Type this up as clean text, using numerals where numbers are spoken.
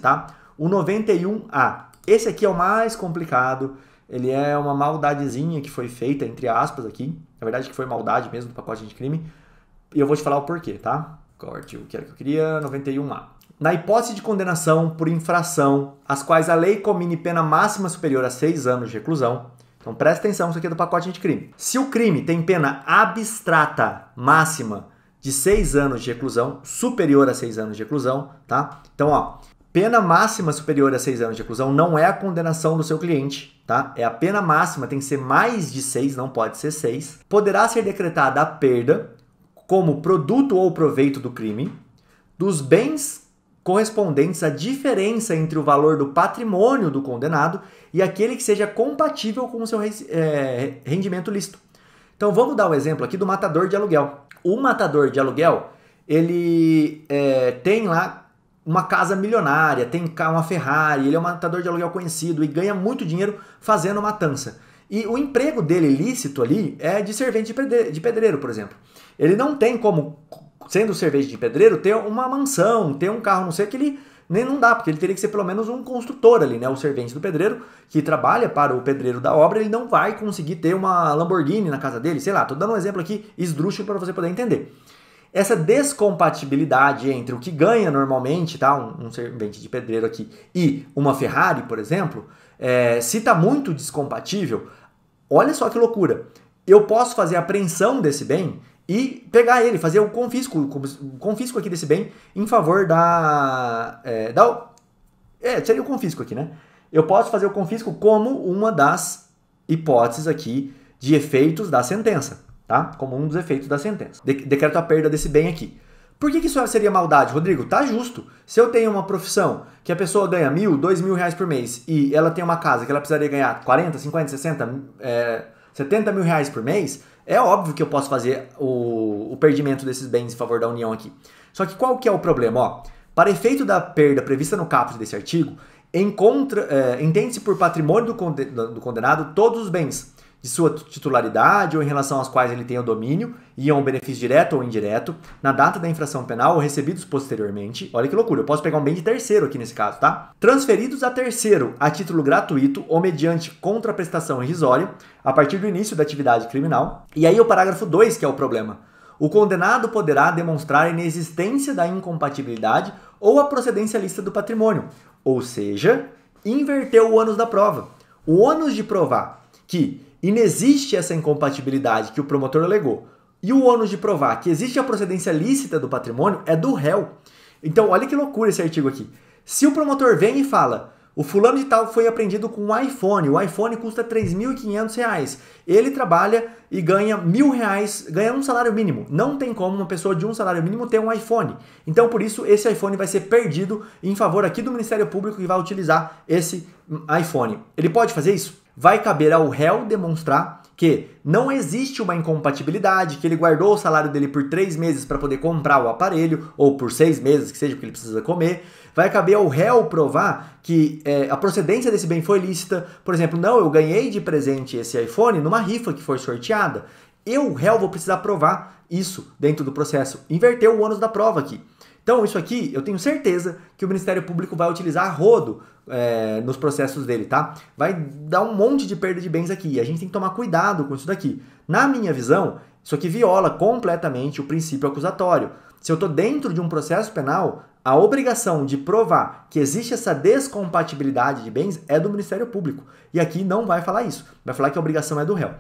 tá? O 91A. Esse aqui é o mais complicado. Ele é uma maldadezinha que foi feita, entre aspas, aqui. Na verdade, que foi maldade mesmo do pacote de crime. E eu vou te falar o porquê, tá? Qual artigo que era que eu queria? 91A. Na hipótese de condenação por infração, as quais a lei comine pena máxima superior a 6 anos de reclusão. Então presta atenção, isso aqui é do pacote de crime. Se o crime tem pena abstrata máxima de 6 anos de reclusão, superior a 6 anos de reclusão, tá? Então, ó, pena máxima superior a 6 anos de reclusão não é a condenação do seu cliente, tá? É a pena máxima, tem que ser mais de 6, não pode ser 6. Poderá ser decretada a perda como produto ou proveito do crime, dos bens correspondentes à diferença entre o valor do patrimônio do condenado e aquele que seja compatível com o seu rendimento lícito. Então vamos dar um exemplo aqui do matador de aluguel. O matador de aluguel, ele tem lá uma casa milionária, tem uma Ferrari, ele é um matador de aluguel conhecido e ganha muito dinheiro fazendo matança. E o emprego dele lícito ali é de servente de pedreiro, por exemplo. Ele não tem como, sendo servente de pedreiro, ter uma mansão, ter um carro, não sei o que ele nem não dá, porque ele teria que ser pelo menos um construtor ali, né? O servente do pedreiro que trabalha para o pedreiro da obra, ele não vai conseguir ter uma Lamborghini na casa dele, sei lá, tô dando um exemplo aqui esdrúxulo para você poder entender. Essa descompatibilidade entre o que ganha normalmente, tá? Um servente de pedreiro aqui e uma Ferrari, por exemplo, se está muito descompatível, olha só que loucura. Eu posso fazer a apreensão desse bem e pegar ele, fazer o confisco aqui desse bem em favor seria o confisco aqui, né? Eu posso fazer o confisco como uma das hipóteses aqui de efeitos da sentença. Tá? Como um dos efeitos da sentença. Decreto a perda desse bem aqui. Por que isso seria maldade, Rodrigo? Tá justo. Se eu tenho uma profissão que a pessoa ganha R$1.000, R$2.000 por mês e ela tem uma casa que ela precisaria ganhar 40, 50, 60, 70 mil reais por mês, é óbvio que eu posso fazer o perdimento desses bens em favor da União aqui. Só que qual que é o problema? Ó, para efeito da perda prevista no caput desse artigo, entende-se por patrimônio do condenado todos os bens de sua titularidade ou em relação aos quais ele tem o domínio, iam um benefício direto ou indireto, na data da infração penal ou recebidos posteriormente. Olha que loucura, eu posso pegar um bem de terceiro aqui nesse caso, tá? Transferidos a terceiro a título gratuito ou mediante contraprestação irrisória, a partir do início da atividade criminal. E aí o parágrafo 2, que é o problema. O condenado poderá demonstrar a inexistência da incompatibilidade ou a procedência lícita do patrimônio, ou seja, inverter o ônus da prova. O ônus de provar que inexiste essa incompatibilidade que o promotor alegou e o ônus de provar que existe a procedência lícita do patrimônio é do réu. Então, olha que loucura esse artigo aqui. Se o promotor vem e fala, o fulano de tal foi apreendido com um iPhone, o iPhone custa R$3.500, ele trabalha e ganha R$1.000, ganha um salário mínimo. Não tem como uma pessoa de um salário mínimo ter um iPhone. Então, por isso, esse iPhone vai ser perdido em favor aqui do Ministério Público que vai utilizar esse iPhone. Ele pode fazer isso? Vai caber ao réu demonstrar que não existe uma incompatibilidade, que ele guardou o salário dele por 3 meses para poder comprar o aparelho, ou por 6 meses, que seja, porque ele precisa comer. Vai caber ao réu provar que a procedência desse bem foi lícita. Por exemplo, não, eu ganhei de presente esse iPhone numa rifa que foi sorteada. Eu, réu, vou precisar provar isso dentro do processo. Inverter o ônus da prova aqui. Então, isso aqui, eu tenho certeza que o Ministério Público vai utilizar a rodo nos processos dele, tá? Vai dar um monte de perda de bens aqui. E a gente tem que tomar cuidado com isso daqui. Na minha visão, isso aqui viola completamente o princípio acusatório. Se eu estou dentro de um processo penal, a obrigação de provar que existe essa descompatibilidade de bens é do Ministério Público. E aqui não vai falar isso. Vai falar que a obrigação é do réu.